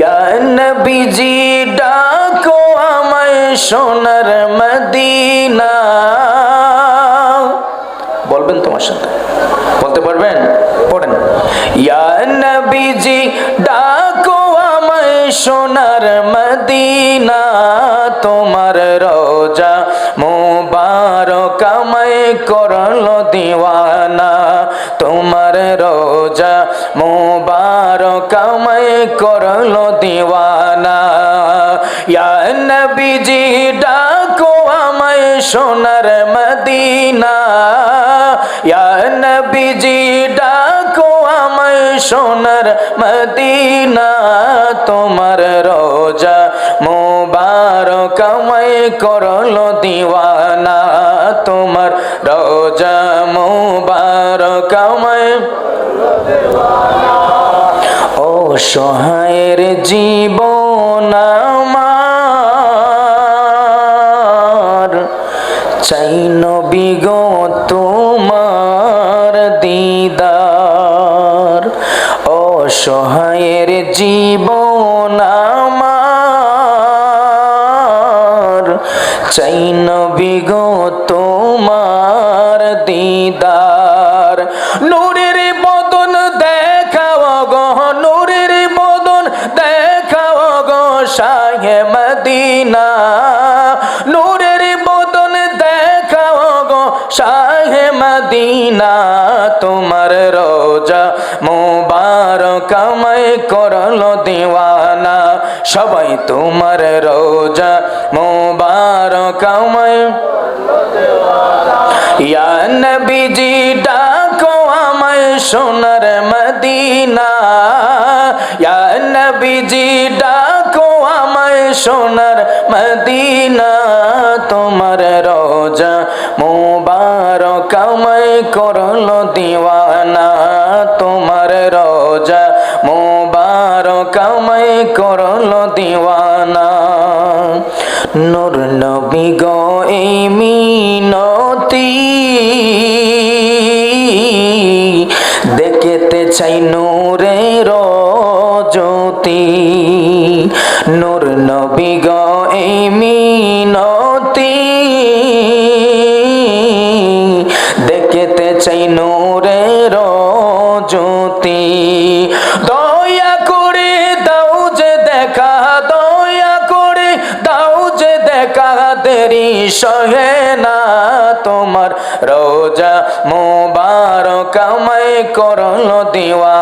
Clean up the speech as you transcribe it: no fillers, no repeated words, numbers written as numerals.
ইয়া নবীজি ডাকো আমায় সোনার মদিনা। বলবেন তোমার সাথে, বলতে পারবেন? পড়েন। ইয়া নবীজি ডাকো আমায় সোনার মদিনা, তোমার রোজা মুবারক আমায় করলো দিওয়ানা, তোমার রোজা মুবারক আমায় করলো দিওয়ানা। ইয়া নবীজি ডাকো আমায় সোনার মদিনা, ইয়া নবীজি ডাকো আমায় সোনার মদিনা, তোমার রোজা মুবারক আমায় করলো দিওয়ানা, তোমার রোজা মুবারক আমায় ও সহায়ের জীবন আমার, চাই নবী গো তোমার দিদার। ও সহায়ের জীবন আমার, চাই নবী গো তোমার দিদার। নূরের বদন দেখাও গো, নূরের বদন দেখাও গো শাহে মদিনা, নূরের বদন দেখাও গো শাহে মদিনা, তোমার রোজা মুবারক আমায় করলো দিওয়ানা। সবাই তোমার রোজা মুবারক আমায়। ইয়া নবীজি ডাকো আমায় সোনার মদিনা, ইয়া নবীজি ডাকো আমায় সোনার মদিনা, তোমার রোজা মুবারক আমায় করলো দিওয়ানা, তোমার রোজা মুবারক আমায় করলো দিওয়ানা। নূর নবী গো এই মিনতি, দেখতে চাই নূরের জ্যোতি, নূর নবী গো এই মিনতি, দেখতে চাই নূরের জ্যোতি। দয়া করে দাও যে দেখা, দয়া করে দাও যে দেখা, দেরি সহে না, তোমার রোজা মুবারক আমায় করলো দিওয়ানা।